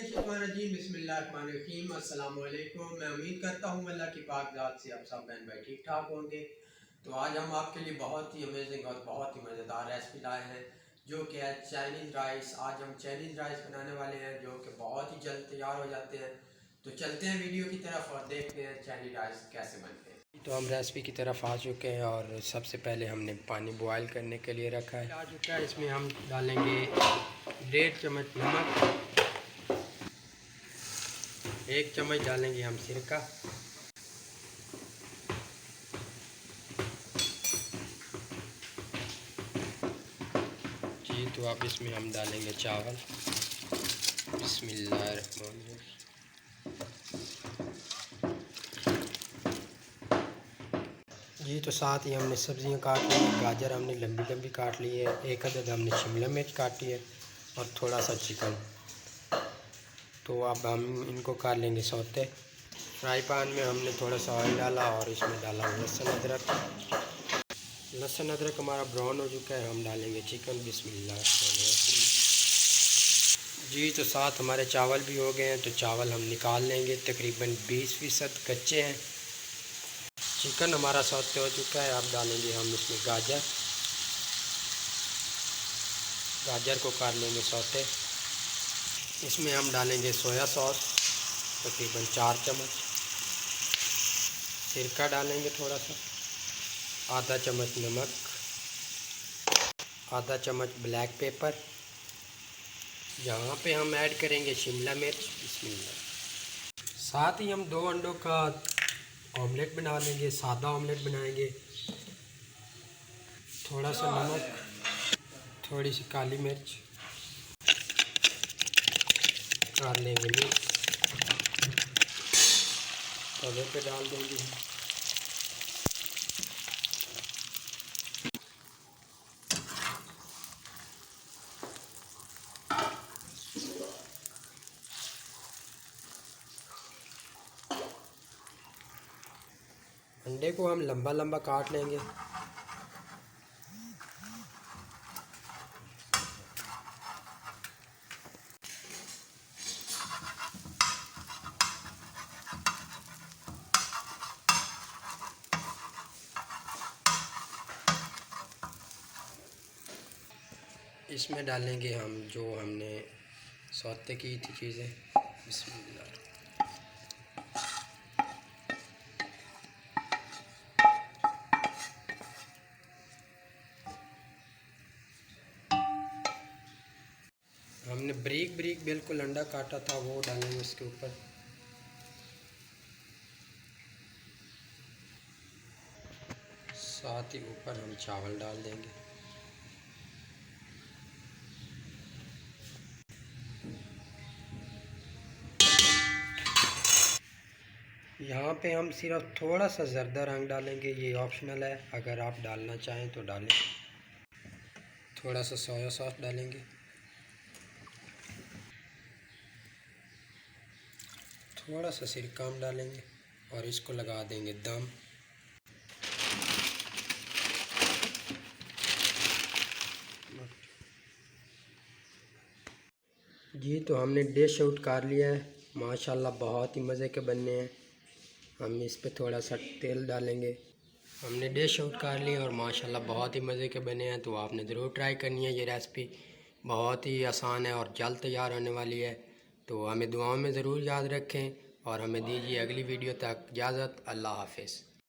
बिस्मिल्लाहिर्रहमानिर्रहीम। अस्सलाम वालेकुम। मैं उम्मीद करता हूँ अल्लाह की पाक ज़ात से आप सब बहन भाई ठीक ठाक होंगे। तो आज हम आपके लिए बहुत ही अमेजिंग और बहुत ही मज़ेदार रेसिपी लाए हैं जो कि है चाइनीज़ राइस। आज हम चाइनीज़ राइस बनाने वाले हैं जो कि बहुत ही जल्द तैयार हो जाते हैं। तो चलते हैं वीडियो की तरफ और देखते हैं चाइनीज़ राइस कैसे बनते हैं। तो हम रेसिपी की तरफ आ चुके हैं और सबसे पहले हमने पानी बॉयल करने के लिए रखा है। आ चुका है, इसमें हम डालेंगे 1.5 चम्मच नमक, 1 चम्मच डालेंगे हम सिरका, जी। तो अब इसमें हम डालेंगे चावल। बिस्मिल्लाहिर्रहमानिर्रहीम। जी तो साथ ही हमने सब्जियां काट ली है। गाजर हमने लंबी लंबी काट ली है, एक अदद हमने शिमला मिर्च काटी है और थोड़ा सा चिकन। तो अब हम इनको कर लेंगे सौते। फ्राई पैन में हमने थोड़ा सा ऑयल डाला और इसमें डाला लहसुन अदरक। लहसुन अदरक हमारा ब्राउन हो चुका है, हम डालेंगे चिकन। बिस्मिल्लाहिर्रहमानिर्रहीम। जी तो साथ हमारे चावल भी हो गए हैं, तो चावल हम निकाल लेंगे। तकरीबन 20% कच्चे हैं। चिकन हमारा सौते हो चुका है, अब डालेंगे हम इसमें गाजर। गाजर को कर लेंगे सौते। इसमें हम डालेंगे सोया सॉस तकरीबन 4 चम्मच, सिरका डालेंगे थोड़ा सा, आधा चम्मच नमक, आधा चम्मच ब्लैक पेपर। यहाँ पे हम ऐड करेंगे शिमला मिर्च। बिस्मिल्लाह। साथ ही हम 2 अंडों का ऑमलेट बना लेंगे, सादा ऑमलेट बनाएंगे। थोड़ा सा नमक, थोड़ी सी काली मिर्च कर लेंगे मिक्स, तवे पे डाल देंगे। अंडे को हम लंबा लंबा काट लेंगे। इसमें डालेंगे हम जो हमने सौते की थी चीज़ें। बिस्मिल्लाह। हमने ब्रीक ब्रीक बिल्कुल अंडा काटा था, वो डालेंगे उसके ऊपर। साथ ही ऊपर हम चावल डाल देंगे। यहाँ पे हम सिर्फ थोड़ा सा ज़र्दा रंग डालेंगे, ये ऑप्शनल है, अगर आप डालना चाहें तो डालें। थोड़ा सा सोया सॉस डालेंगे, थोड़ा सा सिरका हम डालेंगे और इसको लगा देंगे दम। जी तो हमने डिश आउट कर लिया है। माशाल्लाह बहुत ही मज़े के बनने हैं। हम इस पे थोड़ा सा तेल डालेंगे। हमने डिश आउट कर ली और माशाल्लाह बहुत ही मज़े के बने हैं। तो आपने ज़रूर ट्राई करनी है। ये रेसिपी बहुत ही आसान है और जल्द तैयार होने वाली है। तो हमें दुआओं में ज़रूर याद रखें और हमें दीजिए अगली वीडियो तक इजाज़त। अल्लाह हाफ़िज़।